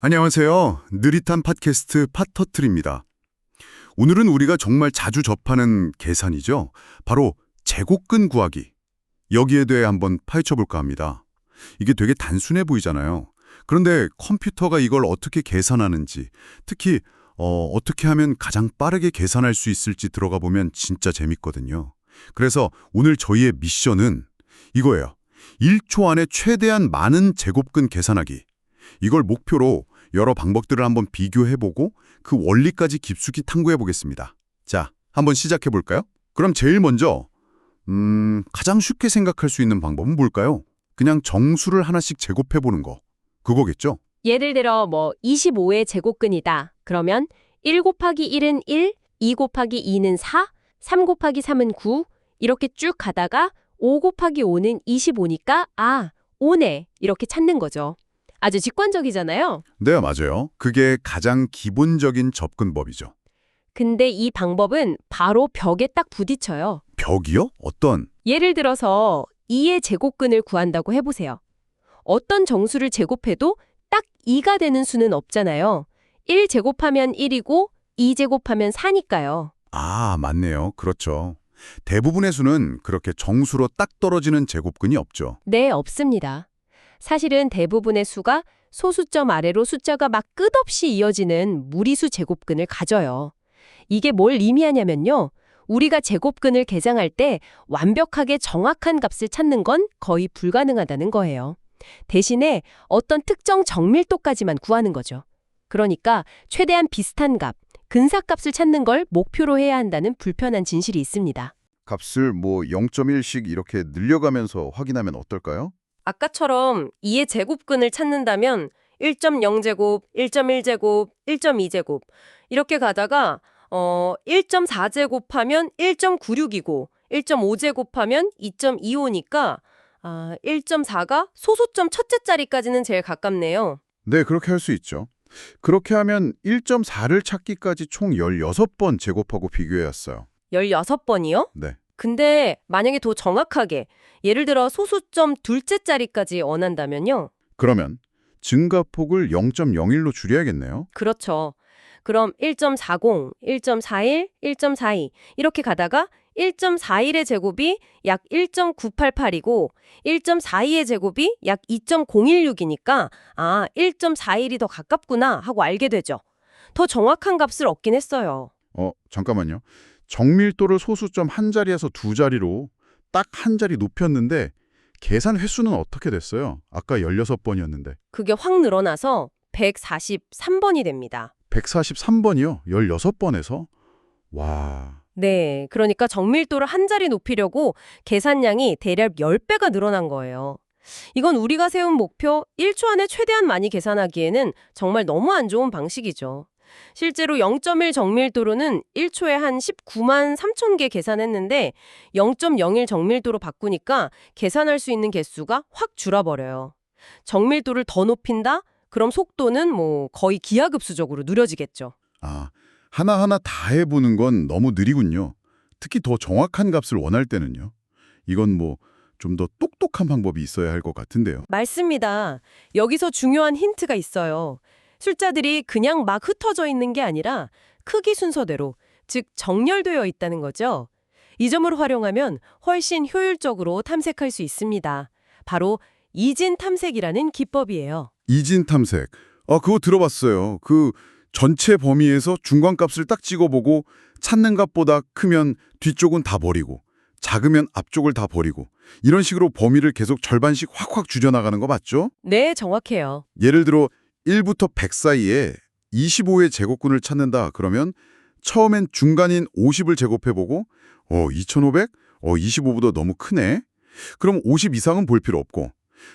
안녕하세요. 느릿한 팟캐스트 팟터틀입니다. 오늘은 우리가 정말 자주 접하는 계산이죠. 바로 제곱근 구하기. 여기에 대해 한번 파헤쳐볼까 합니다. 이게 되게 단순해 보이잖아요. 그런데 컴퓨터가 이걸 어떻게 계산하는지, 특히 어떻게 하면 가장 빠르게 계산할 수 있을지 들어가 보면 진짜 재밌거든요. 그래서 오늘 저희의 미션은 이거예요. 1초 안에 최대한 많은 제곱근 계산하기. 이걸 목표로 여러 방법들을 한번 비교해보고 그 원리까지 깊숙이 탐구해보겠습니다. 자, 한번 시작해볼까요? 그럼 제일 먼저 가장 쉽게 생각할 수 있는 방법은 뭘까요? 그냥 정수를 하나씩 제곱해보는 거. 그거겠죠? 예를 들어 25의 제곱근이다. 그러면 1 곱하기 1은 1, 2 곱하기 2는 4, 3 곱하기 3은 9 이렇게 쭉 가다가 5 곱하기 5는 25니까 5네 이렇게 찾는 거죠. 아주 직관적이잖아요. 네, 맞아요. 그게 가장 기본적인 접근법이죠. 근데 이 방법은 바로 벽에 딱 부딪혀요. 벽이요? 어떤? 예를 들어서 2의 제곱근을 구한다고 해보세요. 어떤 정수를 제곱해도 딱 2가 되는 수는 없잖아요. 1 제곱하면 1이고 2 제곱하면 4니까요. 아, 맞네요. 그렇죠. 대부분의 수는 그렇게 정수로 딱 떨어지는 제곱근이 없죠. 네, 없습니다. 사실은 대부분의 수가 소수점 아래로 숫자가 막 끝없이 이어지는 무리수 제곱근을 가져요. 이게 뭘 의미하냐면요. 우리가 제곱근을 계산할 때 완벽하게 정확한 값을 찾는 건 거의 불가능하다는 거예요. 대신에 어떤 특정 정밀도까지만 구하는 거죠. 그러니까 최대한 비슷한 값, 근사값을 찾는 걸 목표로 해야 한다는 불편한 진실이 있습니다. 값을 0.1씩 이렇게 늘려가면서 확인하면 어떨까요? 아까처럼 2의 제곱근을 찾는다면 1.0제곱, 1.1제곱, 1.2제곱 이렇게 가다가 1.4제곱하면 1.96이고 1.5제곱하면 2.25니까 1.4가 소수점 첫째 자리까지는 제일 가깝네요. 네, 그렇게 할 수 있죠. 그렇게 하면 1.4를 찾기까지 총 16번 제곱하고 비교해왔어요. 16번이요? 네. 근데 만약에 더 정확하게 예를 들어 소수점 둘째 자리까지 원한다면요. 그러면 증가폭을 0.01로 줄여야겠네요. 그렇죠. 그럼 1.40, 1.41, 1.42 이렇게 가다가 1.41의 제곱이 약 1.988이고 1.42의 제곱이 약 2.016이니까 1.41이 더 가깝구나 하고 알게 되죠. 더 정확한 값을 얻긴 했어요. 잠깐만요. 정밀도를 소수점 한 자리에서 두 자리로 딱 한 자리 높였는데 계산 횟수는 어떻게 됐어요? 아까 16번이었는데. 그게 확 늘어나서 143번이 됩니다. 143번이요? 16번에서? 와... 네, 그러니까 정밀도를 한 자리 높이려고 계산량이 대략 10배가 늘어난 거예요. 이건 우리가 세운 목표 1초 안에 최대한 많이 계산하기에는 정말 너무 안 좋은 방식이죠. 실제로 0.1 정밀도로는 1초에 한 19만 3천 개 계산했는데 0.01 정밀도로 바꾸니까 계산할 수 있는 개수가 확 줄어버려요. 정밀도를 더 높인다? 그럼 속도는 거의 기하급수적으로 느려지겠죠. 하나하나 다 해보는 건 너무 느리군요. 특히 더 정확한 값을 원할 때는요. 이건 좀 더 똑똑한 방법이 있어야 할 것 같은데요. 맞습니다. 여기서 중요한 힌트가 있어요. 숫자들이 그냥 막 흩어져 있는 게 아니라 크기 순서대로, 즉 정렬되어 있다는 거죠. 이 점을 활용하면 훨씬 효율적으로 탐색할 수 있습니다. 바로 이진 탐색이라는 기법이에요. 이진 탐색. 그거 들어봤어요. 그 전체 범위에서 중간값을 딱 찍어보고 찾는 값보다 크면 뒤쪽은 다 버리고 작으면 앞쪽을 다 버리고 이런 식으로 범위를 계속 절반씩 확확 줄여나가는 거 맞죠? 네, 정확해요. 예를 들어 1부터 100 사이에 25의 제곱근을 찾는다 그러면 처음엔 중간인 50을 제곱해보고 2500? 25보다 너무 크네? 그럼 50 이상은 볼 필요 없고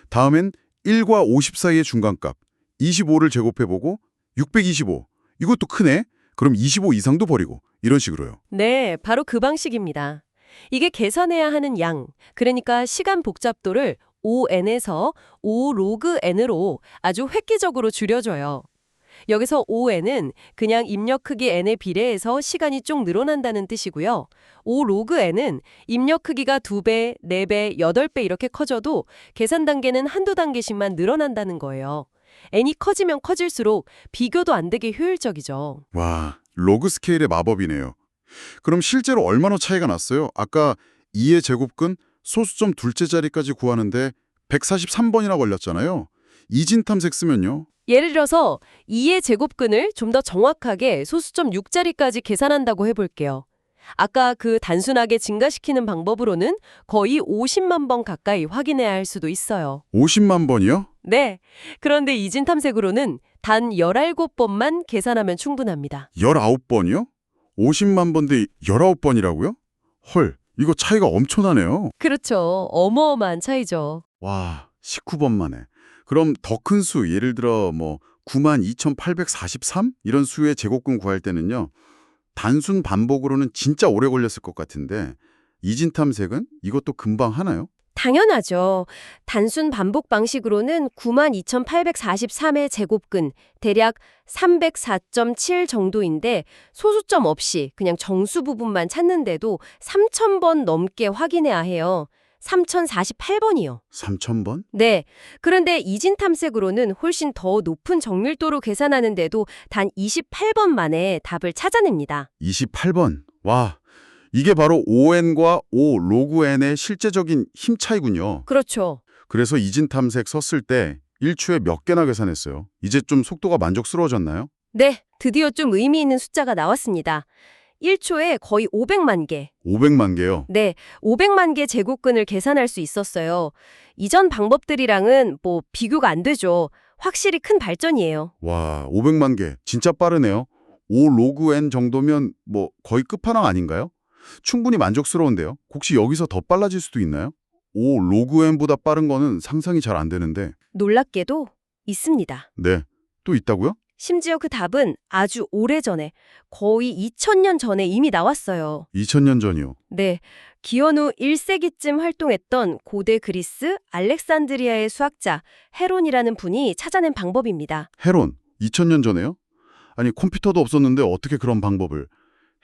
다음엔 1과 50 사이의 중간값 25를 제곱해보고 625. 이것도 크네? 그럼 25 이상도 버리고 이런 식으로요. 네, 바로 그 방식입니다. 이게 계산해야 하는 양, 그러니까 시간 복잡도를 On에서 O 로그 N으로 아주 획기적으로 줄여줘요. 여기서 On은 그냥 입력 크기 N에 비례해서 시간이 쭉 늘어난다는 뜻이고요. O 로그 N은 입력 크기가 2배, 4배, 8배 이렇게 커져도 계산 단계는 한두 단계씩만 늘어난다는 거예요. n이 커지면 커질수록 비교도 안 되게 효율적이죠. 와, 로그 스케일의 마법이네요. 그럼 실제로 얼마나 차이가 났어요? 아까 2의 제곱근 소수점 둘째 자리까지 구하는데 143번이나 걸렸잖아요. 이진 탐색 쓰면요. 예를 들어서 2의 제곱근을 좀 더 정확하게 소수점 6자리까지 계산한다고 해볼게요. 아까 그 단순하게 증가시키는 방법으로는 거의 50만 번 가까이 확인해야 할 수도 있어요. 50만 번이요? 네. 그런데 이진 탐색으로는 단 19번만 계산하면 충분합니다. 19번이요? 50만 번대 19번이라고요? 헐, 이거 차이가 엄청나네요. 그렇죠. 어마어마한 차이죠. 와, 19번 만에. 그럼 더 큰 수, 예를 들어 뭐 92,843? 이런 수의 제곱근 구할 때는요. 단순 반복으로는 진짜 오래 걸렸을 것 같은데 이진 탐색은 이것도 금방 하나요? 당연하죠. 단순 반복 방식으로는 92,843의 제곱근, 대략 304.7 정도인데 소수점 없이 그냥 정수 부분만 찾는데도 3,000번 넘게 확인해야 해요. 3,048번이요. 3,000번? 네. 그런데 이진 탐색으로는 훨씬 더 높은 정밀도로 계산하는데도 단 28번 만에 답을 찾아냅니다. 28번. 와, 이게 바로 ON과 O 로그 N의 실제적인 힘 차이군요. 그렇죠. 그래서 이진 탐색 썼을 때 1초에 몇 개나 계산했어요. 이제 좀 속도가 만족스러워졌나요? 네. 드디어 좀 의미 있는 숫자가 나왔습니다. 1초에 거의 500만 개. 500만 개요. 네, 500만 개 제곱근을 계산할 수 있었어요. 이전 방법들이랑은 뭐 비교가 안 되죠. 확실히 큰 발전이에요. 와, 500만 개. 진짜 빠르네요. O 로그 N 정도면 뭐 거의 끝판왕 아닌가요? 충분히 만족스러운데요. 혹시 여기서 더 빨라질 수도 있나요? O 로그 N보다 빠른 거는 상상이 잘 안 되는데. 놀랍게도 있습니다. 네, 또 있다고요? 심지어 그 답은 아주 오래전에, 거의 2000년 전에 이미 나왔어요. 2000년 전이요. 네, 기원후 1세기쯤 활동했던 고대 그리스 알렉산드리아의 수학자 헤론이라는 분이 찾아낸 방법입니다. 헤론, 2000년 전에요? 아니, 컴퓨터도 없었는데 어떻게 그런 방법을.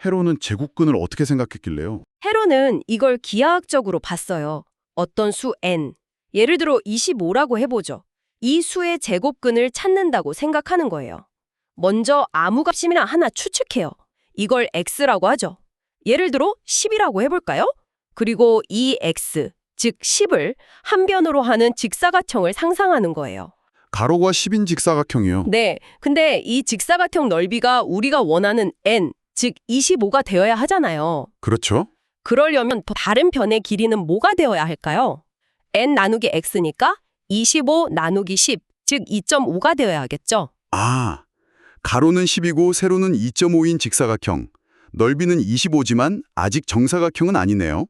헤론은 제곱근을 어떻게 생각했길래요? 헤론은 이걸 기하학적으로 봤어요. 어떤 수 n, 예를 들어 25라고 해보죠. 이 수의 제곱근을 찾는다고 생각하는 거예요. 먼저 아무 값이나 하나 추측해요. 이걸 x라고 하죠. 예를 들어 10이라고 해볼까요? 그리고 이 x, 즉 10을 한 변으로 하는 직사각형을 상상하는 거예요. 가로가 10인 직사각형이요. 네, 근데 이 직사각형 넓이가 우리가 원하는 n, 즉 25가 되어야 하잖아요. 그렇죠? 그러려면 더 다른 변의 길이는 뭐가 되어야 할까요? n 나누기 x니까 25 나누기 10, 즉 2.5가 되어야 하겠죠. 아, 가로는 10이고 세로는 2.5인 직사각형. 넓이는 25지만 아직 정사각형은 아니네요.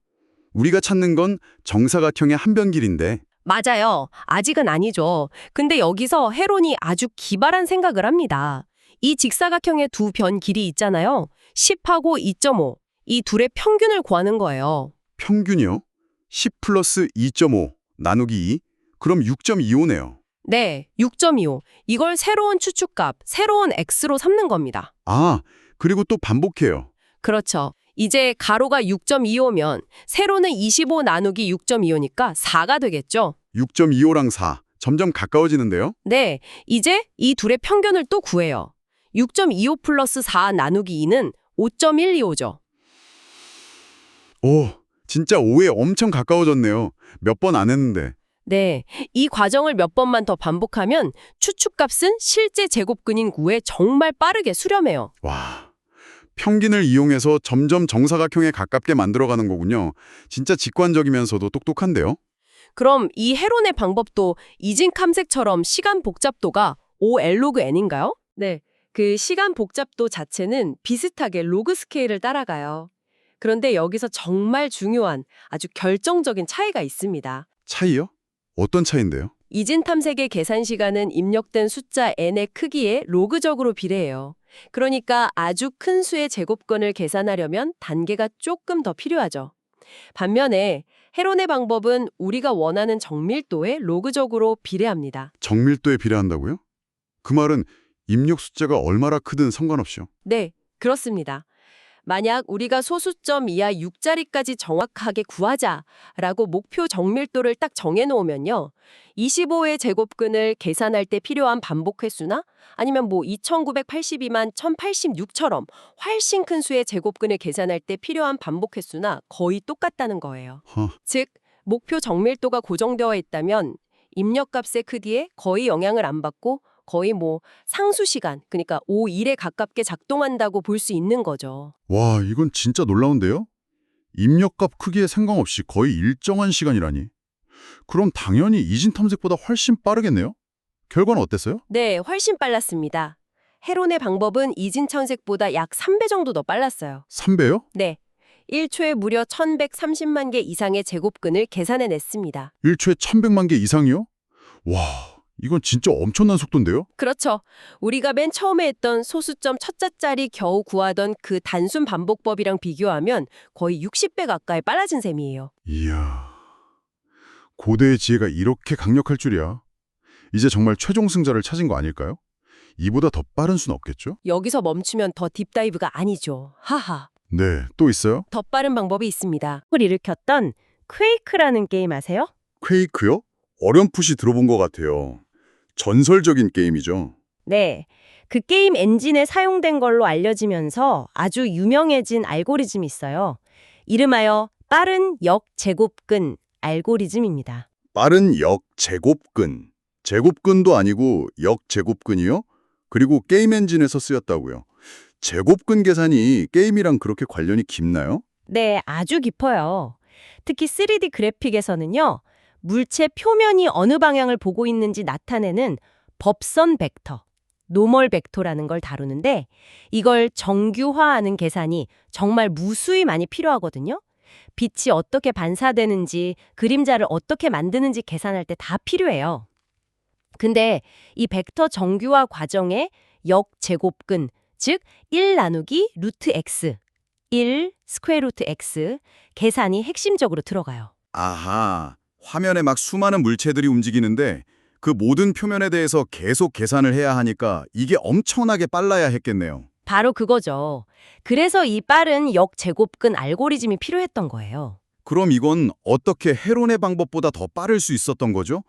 우리가 찾는 건 정사각형의 한 변 길인데. 맞아요. 아직은 아니죠. 근데 여기서 헤론이 아주 기발한 생각을 합니다. 이 직사각형의 두 변 길이 있잖아요. 10하고 2.5. 이 둘의 평균을 구하는 거예요. 평균이요? 10 플러스 2.5 나누기 2? 그럼 6.25네요. 네, 6.25. 이걸 새로운 추측값, 새로운 x로 삼는 겁니다. 아, 그리고 또 반복해요. 그렇죠. 이제 가로가 6.25면 세로는 25 나누기 6.25니까 4가 되겠죠. 6.25랑 4. 점점 가까워지는데요? 네, 이제 이 둘의 평균을 또 구해요. 6.25 플러스 4 나누기 2는 5.125죠. 오, 진짜 5에 엄청 가까워졌네요. 몇 번 안 했는데. 네, 이 과정을 몇 번만 더 반복하면 추측값은 실제 제곱근인 9에 정말 빠르게 수렴해요. 와, 평균을 이용해서 점점 정사각형에 가깝게 만들어가는 거군요. 진짜 직관적이면서도 똑똑한데요? 그럼 이 헤론의 방법도 이진 탐색처럼 시간 복잡도가 OL 로그 n인가요? 네, 그 시간 복잡도 자체는 비슷하게 로그 스케일을 따라가요. 그런데 여기서 정말 중요한 아주 결정적인 차이가 있습니다. 차이요? 어떤 차이인데요? 이진 탐색의 계산 시간은 입력된 숫자 n의 크기에 로그적으로 비례해요. 그러니까 아주 큰 수의 제곱근을 계산하려면 단계가 조금 더 필요하죠. 반면에 헤론의 방법은 우리가 원하는 정밀도에 로그적으로 비례합니다. 정밀도에 비례한다고요? 그 말은 입력 숫자가 얼마나 크든 상관없이요. 네, 그렇습니다. 만약 우리가 소수점 이하 6자리까지 정확하게 구하자라고 목표 정밀도를 딱 정해놓으면요. 25의 제곱근을 계산할 때 필요한 반복 횟수나 아니면 2982만 1086처럼 훨씬 큰 수의 제곱근을 계산할 때 필요한 반복 횟수나 거의 똑같다는 거예요. 즉, 목표 정밀도가 고정되어 있다면 입력값의 크기에 거의 영향을 안 받고 거의 상수 시간, 그러니까 5일에 가깝게 작동한다고 볼 수 있는 거죠. 와, 이건 진짜 놀라운데요? 입력값 크기에 상관없이 거의 일정한 시간이라니. 그럼 당연히 이진 탐색보다 훨씬 빠르겠네요? 결과는 어땠어요? 네, 훨씬 빨랐습니다. 헤론의 방법은 이진 탐색보다 약 3배 정도 더 빨랐어요. 3배요? 네, 1초에 무려 1130만 개 이상의 제곱근을 계산해냈습니다. 1초에 1100만 개 이상이요? 와, 이건 진짜 엄청난 속도인데요? 그렇죠. 우리가 맨 처음에 했던 소수점 첫 자짜리 겨우 구하던 그 단순 반복법이랑 비교하면 거의 60배 가까이 빨라진 셈이에요. 이야, 고대의 지혜가 이렇게 강력할 줄이야. 이제 정말 최종 승자를 찾은 거 아닐까요? 이보다 더 빠른 수는 없겠죠? 여기서 멈추면 더 딥다이브가 아니죠. 하하. 네, 또 있어요? 더 빠른 방법이 있습니다. 그걸 일으켰던 퀘이크라는 게임 아세요? 퀘이크요? 어렴풋이 들어본 것 같아요. 전설적인 게임이죠. 네. 그 게임 엔진에 사용된 걸로 알려지면서 아주 유명해진 알고리즘이 있어요. 이름하여 빠른 역제곱근 알고리즘입니다. 빠른 역제곱근. 제곱근도 아니고 역제곱근이요? 그리고 게임 엔진에서 쓰였다고요. 제곱근 계산이 게임이랑 그렇게 관련이 깊나요? 네, 아주 깊어요. 특히 3D 그래픽에서는요. 물체 표면이 어느 방향을 보고 있는지 나타내는 법선 벡터, 노멀 벡터라는 걸 다루는데 이걸 정규화하는 계산이 정말 무수히 많이 필요하거든요. 빛이 어떻게 반사되는지, 그림자를 어떻게 만드는지 계산할 때 다 필요해요. 근데 이 벡터 정규화 과정에 역제곱근, 즉 1 나누기 루트 x, 1 스퀘어 루트 x 계산이 핵심적으로 들어가요. 아하, 화면에 막 수많은 물체들이 움직이는데 그 모든 표면에 대해서 계속 계산을 해야 하니까 이게 엄청나게 빨라야 했겠네요. 바로 그거죠. 그래서 이 빠른 역제곱근 알고리즘이 필요했던 거예요. 그럼 이건 어떻게 헤론의 방법보다 더 빠를 수 있었던 거죠?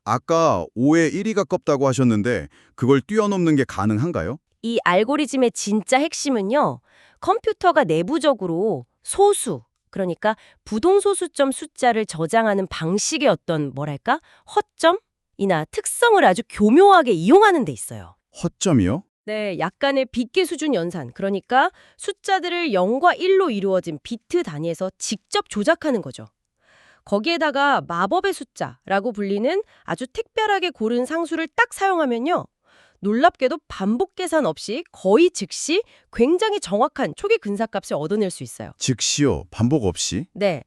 아까 5의 1이 가깝다고 하셨는데 그걸 뛰어넘는 게 가능한가요? 이 알고리즘의 진짜 핵심은요. 컴퓨터가 내부적으로 소수, 그러니까 부동소수점 숫자를 저장하는 방식의 어떤 허점이나 특성을 아주 교묘하게 이용하는 데 있어요. 허점이요? 네, 약간의 빗계 수준 연산, 그러니까 숫자들을 0과 1로 이루어진 비트 단위에서 직접 조작하는 거죠. 거기에다가 마법의 숫자라고 불리는 아주 특별하게 고른 상수를 딱 사용하면요. 놀랍게도 반복 계산 없이 거의 즉시 굉장히 정확한 초기 근사값을 얻어낼 수 있어요. 즉시요. 반복 없이. 네.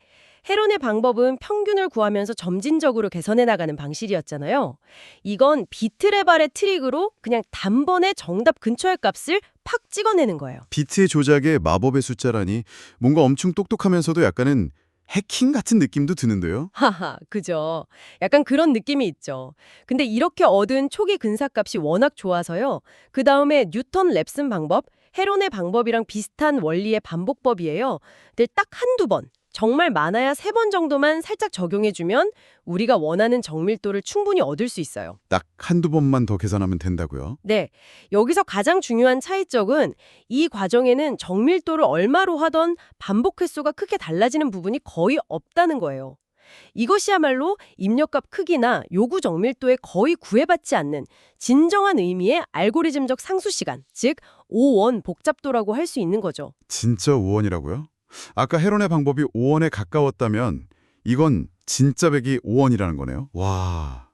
헤론의 방법은 평균을 구하면서 점진적으로 개선해 나가는 방식이었잖아요. 이건 비트레발의 트릭으로 그냥 단번에 정답 근처의 값을 팍 찍어내는 거예요. 비트의 조작에 마법의 숫자라니 뭔가 엄청 똑똑하면서도 약간은 해킹 같은 느낌도 드는데요. 하하, 그죠. 약간 그런 느낌이 있죠. 근데 이렇게 얻은 초기 근사값이 워낙 좋아서요. 그 다음에 뉴턴 랩슨 방법, 헤론의 방법이랑 비슷한 원리의 반복법이에요. 근데 딱 한두 번, 정말 많아야 3번 정도만 살짝 적용해주면 우리가 원하는 정밀도를 충분히 얻을 수 있어요. 딱 한두 번만 더 계산하면 된다고요. 네, 여기서 가장 중요한 차이점은 이 과정에는 정밀도를 얼마로 하던 반복 횟수가 크게 달라지는 부분이 거의 없다는 거예요. 이것이야말로 입력값 크기나 요구 정밀도에 거의 구애받지 않는 진정한 의미의 알고리즘적 상수시간, 즉 5원 복잡도라고 할 수 있는 거죠. 진짜 5원이라고요? 아까 헤론의 방법이 5원에 가까웠다면 이건 진짜 백이 5원이라는 거네요. 와,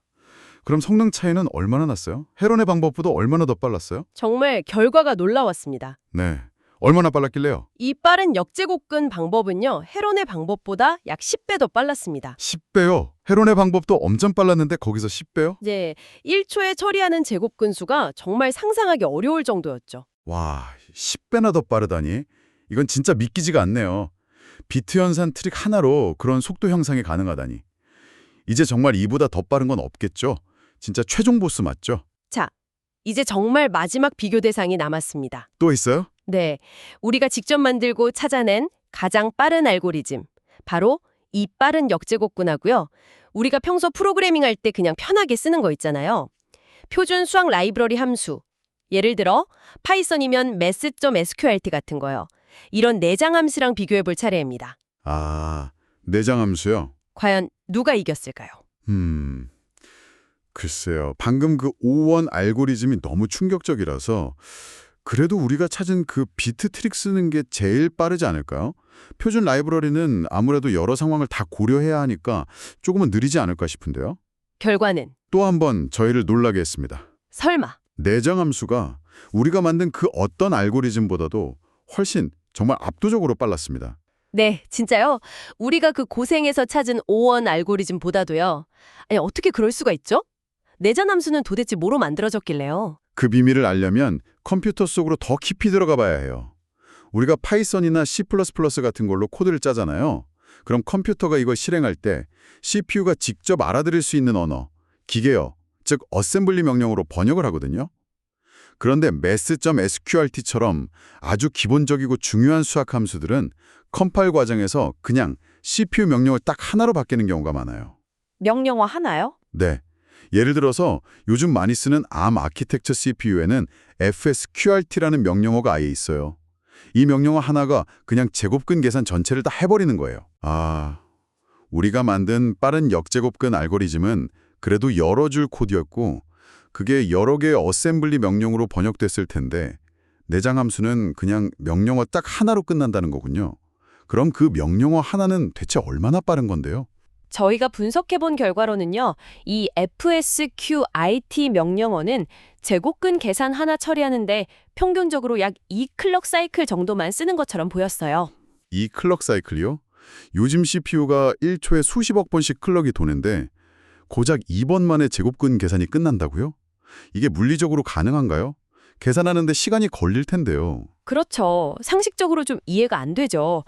그럼 성능 차이는 얼마나 났어요? 헤론의 방법보다 얼마나 더 빨랐어요? 정말 결과가 놀라웠습니다. 네, 얼마나 빨랐길래요? 이 빠른 역제곱근 방법은요, 헤론의 방법보다 약 10배 더 빨랐습니다. 10배요? 헤론의 방법도 엄청 빨랐는데 거기서 10배요? 이제 1초에 처리하는 제곱근 수가 정말 상상하기 어려울 정도였죠. 와, 10배나 더 빠르다니? 이건 진짜 믿기지가 않네요. 비트 연산 트릭 하나로 그런 속도 형상이 가능하다니. 이제 정말 이보다 더 빠른 건 없겠죠? 진짜 최종 보스 맞죠? 자, 이제 정말 마지막 비교 대상이 남았습니다. 또 있어요? 네, 우리가 직접 만들고 찾아낸 가장 빠른 알고리즘, 바로 이 빠른 역제곱근하고요. 우리가 평소 프로그래밍 할 때 그냥 편하게 쓰는 거 있잖아요. 표준 수학 라이브러리 함수, 예를 들어 파이썬이면 math.sqrt 같은 거요. 이런 내장 함수랑 비교해 볼 차례입니다. 아, 내장 함수요? 과연 누가 이겼을까요? 글쎄요. 방금 그 O1 알고리즘이 너무 충격적이라서 그래도 우리가 찾은 그 비트 트릭 쓰는 게 제일 빠르지 않을까요? 표준 라이브러리는 아무래도 여러 상황을 다 고려해야 하니까 조금은 느리지 않을까 싶은데요. 결과는 또 한 번 저희를 놀라게 했습니다. 설마. 내장 함수가 우리가 만든 그 어떤 알고리즘보다도 훨씬 정말 압도적으로 빨랐습니다. 네, 진짜요? 우리가 그 고생해서 찾은 O1 알고리즘보다도요. 아니, 어떻게 그럴 수가 있죠? 내장 함수는 도대체 뭐로 만들어졌길래요? 그 비밀을 알려면 컴퓨터 속으로 더 깊이 들어가 봐야 해요. 우리가 파이썬이나 C++ 같은 걸로 코드를 짜잖아요. 그럼 컴퓨터가 이걸 실행할 때 CPU가 직접 알아들을 수 있는 언어, 기계어, 즉 어셈블리 명령으로 번역을 하거든요. 그런데 math.sqrt처럼 아주 기본적이고 중요한 수학 함수들은 컴파일 과정에서 그냥 CPU 명령을 딱 하나로 바뀌는 경우가 많아요. 명령어 하나요? 네. 예를 들어서 요즘 많이 쓰는 ARM 아키텍처 CPU에는 fsqrt라는 명령어가 아예 있어요. 이 명령어 하나가 그냥 제곱근 계산 전체를 다 해버리는 거예요. 아, 우리가 만든 빠른 역제곱근 알고리즘은 그래도 여러 줄 코드였고 그게 여러 개의 어셈블리 명령으로 번역됐을 텐데 내장 함수는 그냥 명령어 딱 하나로 끝난다는 거군요. 그럼 그 명령어 하나는 대체 얼마나 빠른 건데요? 저희가 분석해본 결과로는요. 이 fsqrt 명령어는 제곱근 계산 하나 처리하는데 평균적으로 약 2클럭 사이클 정도만 쓰는 것처럼 보였어요. 이 클럭 사이클이요? 요즘 CPU가 1초에 수십억 번씩 클럭이 도는데 고작 2번 만에 제곱근 계산이 끝난다고요? 이게 물리적으로 가능한가요? 계산하는데 시간이 걸릴 텐데요. 그렇죠. 상식적으로 좀 이해가 안 되죠.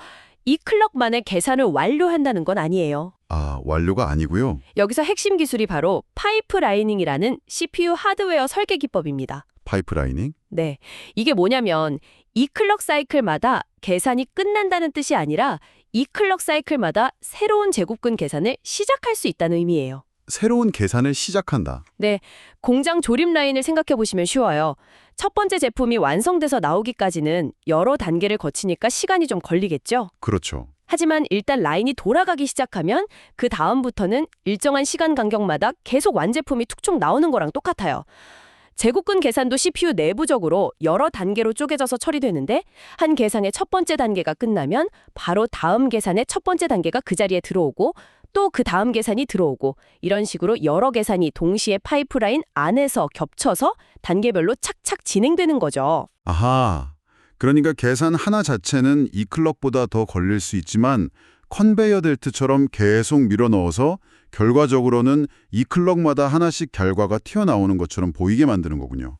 2클럭 만에 계산을 완료한다는 건 아니에요. 아, 완료가 아니고요. 여기서 핵심 기술이 바로 파이프라이닝이라는 CPU 하드웨어 설계 기법입니다. 파이프라이닝? 네, 이게 뭐냐면 2클럭 사이클마다 계산이 끝난다는 뜻이 아니라 2클럭 사이클마다 새로운 제곱근 계산을 시작할 수 있다는 의미예요. 새로운 계산을 시작한다. 네, 공장 조립 라인을 생각해 보시면 쉬워요. 첫 번째 제품이 완성돼서 나오기까지는 여러 단계를 거치니까 시간이 좀 걸리겠죠? 그렇죠. 하지만 일단 라인이 돌아가기 시작하면 그 다음부터는 일정한 시간 간격마다 계속 완제품이 툭툭 나오는 거랑 똑같아요. 제곱근 계산도 CPU 내부적으로 여러 단계로 쪼개져서 처리되는데 한 계산의 첫 번째 단계가 끝나면 바로 다음 계산의 첫 번째 단계가 그 자리에 들어오고 또 그 다음 계산이 들어오고 이런 식으로 여러 계산이 동시에 파이프라인 안에서 겹쳐서 단계별로 착착 진행되는 거죠. 아하. 그러니까 계산 하나 자체는 2클럭보다 더 걸릴 수 있지만 컨베이어 벨트처럼 계속 밀어넣어서 결과적으로는 2클럭마다 하나씩 결과가 튀어나오는 것처럼 보이게 만드는 거군요.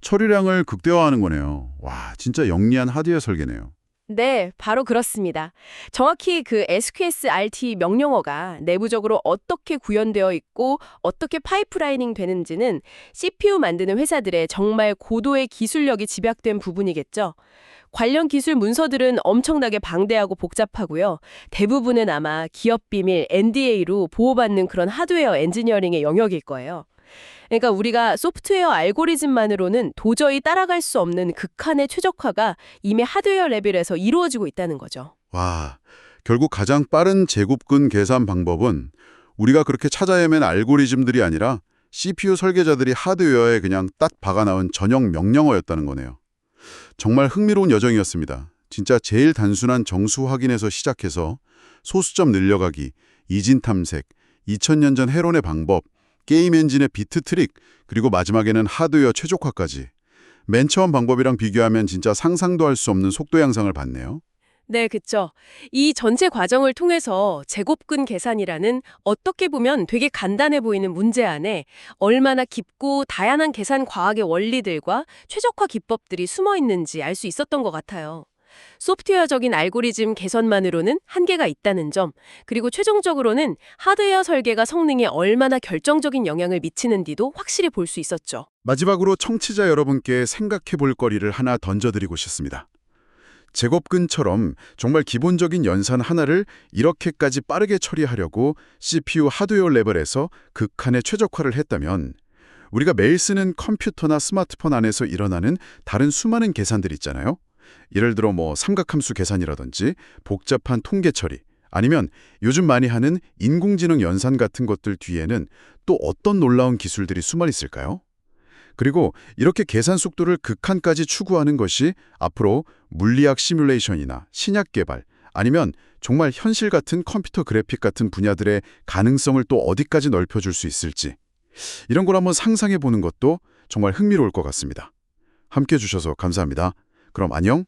처리량을 극대화하는 거네요. 와, 진짜 영리한 하드웨어 설계네요. 네, 바로 그렇습니다. 정확히 그 SQSRT 명령어가 내부적으로 어떻게 구현되어 있고 어떻게 파이프라이닝 되는지는 CPU 만드는 회사들의 정말 고도의 기술력이 집약된 부분이겠죠. 관련 기술 문서들은 엄청나게 방대하고 복잡하고요. 대부분은 아마 기업 비밀 NDA로 보호받는 그런 하드웨어 엔지니어링의 영역일 거예요. 그러니까 우리가 소프트웨어 알고리즘만으로는 도저히 따라갈 수 없는 극한의 최적화가 이미 하드웨어 레벨에서 이루어지고 있다는 거죠. 와, 결국 가장 빠른 제곱근 계산 방법은 우리가 그렇게 찾아 헤맨 알고리즘들이 아니라 CPU 설계자들이 하드웨어에 그냥 딱 박아넣은 전용 명령어였다는 거네요. 정말 흥미로운 여정이었습니다. 진짜 제일 단순한 정수 확인에서 시작해서 소수점 늘려가기, 이진 탐색, 2000년 전 해론의 방법, 게임 엔진의 비트 트릭, 그리고 마지막에는 하드웨어 최적화까지. 맨 처음 방법이랑 비교하면 진짜 상상도 할 수 없는 속도 향상을 봤네요. 네, 그쵸. 이 전체 과정을 통해서 제곱근 계산이라는 어떻게 보면 되게 간단해 보이는 문제 안에 얼마나 깊고 다양한 계산 과학의 원리들과 최적화 기법들이 숨어 있는지 알 수 있었던 것 같아요. 소프트웨어적인 알고리즘 개선만으로는 한계가 있다는 점, 그리고 최종적으로는 하드웨어 설계가 성능에 얼마나 결정적인 영향을 미치는지도 확실히 볼 수 있었죠. 마지막으로 청취자 여러분께 생각해 볼 거리를 하나 던져드리고 싶습니다. 제곱근처럼 정말 기본적인 연산 하나를 이렇게까지 빠르게 처리하려고 CPU 하드웨어 레벨에서 극한의 최적화를 했다면 우리가 매일 쓰는 컴퓨터나 스마트폰 안에서 일어나는 다른 수많은 계산들 있잖아요. 예를 들어 삼각함수 계산이라든지 복잡한 통계 처리, 아니면 요즘 많이 하는 인공지능 연산 같은 것들 뒤에는 또 어떤 놀라운 기술들이 숨어 있을까요? 그리고 이렇게 계산 속도를 극한까지 추구하는 것이 앞으로 물리학 시뮬레이션이나 신약 개발, 아니면 정말 현실 같은 컴퓨터 그래픽 같은 분야들의 가능성을 또 어디까지 넓혀줄 수 있을지, 이런 걸 한번 상상해 보는 것도 정말 흥미로울 것 같습니다. 함께 해주셔서 감사합니다. 그럼 안녕.